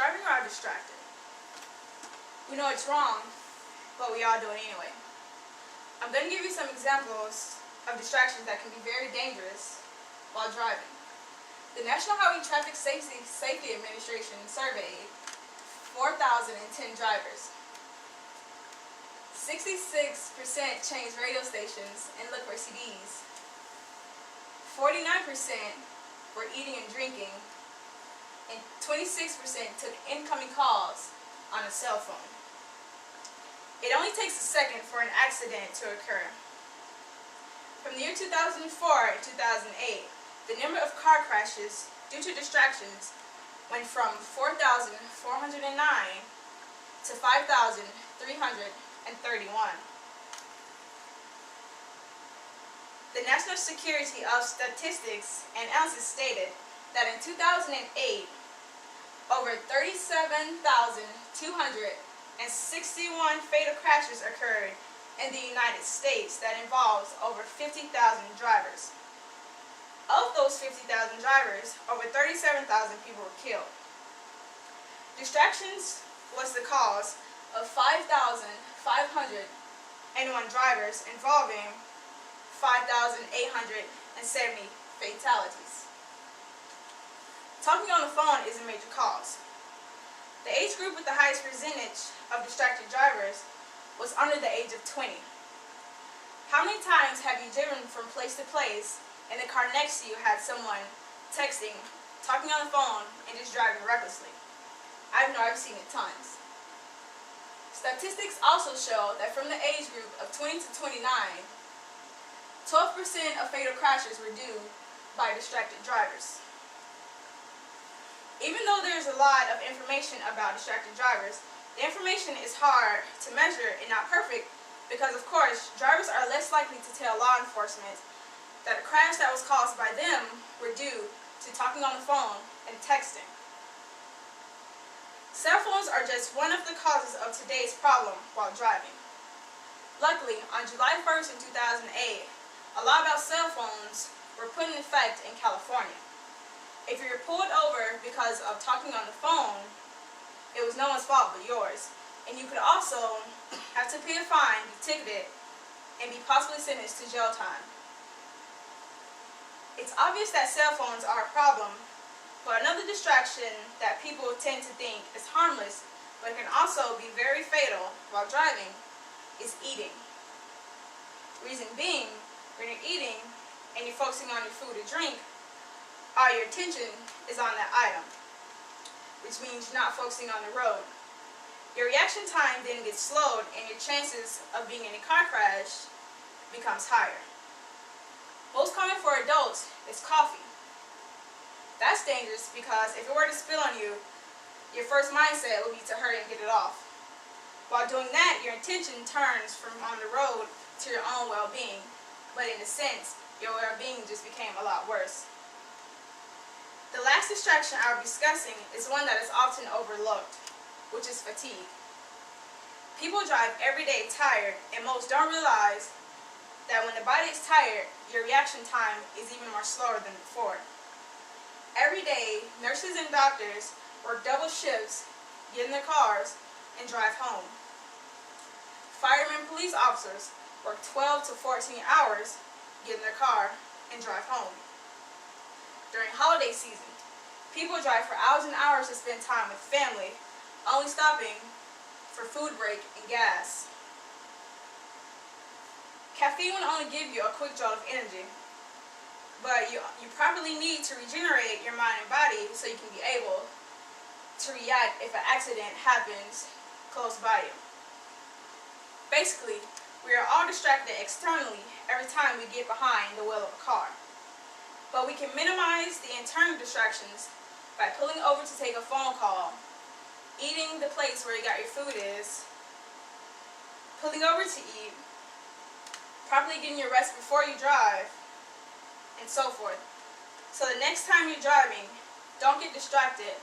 Driving while distracted. We know it's wrong, but we all do it anyway. I'm going to give you some examples of distractions that can be very dangerous while driving. The National Highway Traffic Safety Administration surveyed 4,010 drivers. 66% changed radio stations and looked for CDs. 49% were eating and drinking, and 26% took incoming calls on a cell phone. It only takes a second for an accident to occur. From the year 2004 and 2008, the number of car crashes due to distractions went from 4,409 to 5,331. The National Security of Statistics and Analysis stated that in 2008, over 37,261 fatal crashes occurred in the United States that involves over 50,000 drivers. Of those 50,000 drivers, over 37,000 people were killed. Distractions was the cause of 5,501 drivers involving 5,870 fatalities. Talking on the phone is a major cause. The age group with the highest percentage of distracted drivers was under the age of 20. How many times have you driven from place to place and the car next to you had someone texting, talking on the phone, and just driving recklessly? I've seen it tons. Statistics also show that from the age group of 20 to 29, 12% of fatal crashes were due by distracted drivers. Even though there's a lot of information about distracted drivers, the information is hard to measure and not perfect because, of course, drivers are less likely to tell law enforcement that a crash that was caused by them were due to talking on the phone and texting. Cell phones are just one of the causes of today's problem while driving. Luckily, on July 1st in 2008, a law about cell phones were put in effect in California. If you were pulled over because of talking on the phone, it was no one's fault but yours, and you could also have to pay a fine, be ticketed, and be possibly sentenced to jail time. It's obvious that cell phones are a problem, but another distraction that people tend to think is harmless but can also be very fatal while driving is eating. Reason being, when you're eating and you're focusing on your food or drink, all your attention is on that item, which means you're not focusing on the road. Your reaction time then gets slowed and your chances of being in a car crash becomes higher. Most common for adults is coffee. That's dangerous because if it were to spill on you, your first mindset would be to hurry and get it off. While doing that, your attention turns from on the road to your own well-being, but in a sense, your well-being just became a lot worse. The last distraction I'll be discussing is one that is often overlooked, which is fatigue. People drive every day tired, and most don't realize that when the body is tired, your reaction time is even more slower than before. Every day, nurses and doctors work double shifts, get in their cars, and drive home. Firemen and police officers work 12 to 14 hours, get in their car, and drive home. During holiday season, people drive for hours and hours to spend time with family, only stopping for food break and gas. Caffeine will only give you a quick jolt of energy, but you probably need to regenerate your mind and body so you can be able to react if an accident happens close by you. Basically, we are all distracted externally every time we get behind the wheel of a car. But we can minimize the internal distractions by pulling over to take a phone call, eating the place where you got your food is, pulling over to eat, properly getting your rest before you drive, and so forth. So the next time you're driving, don't get distracted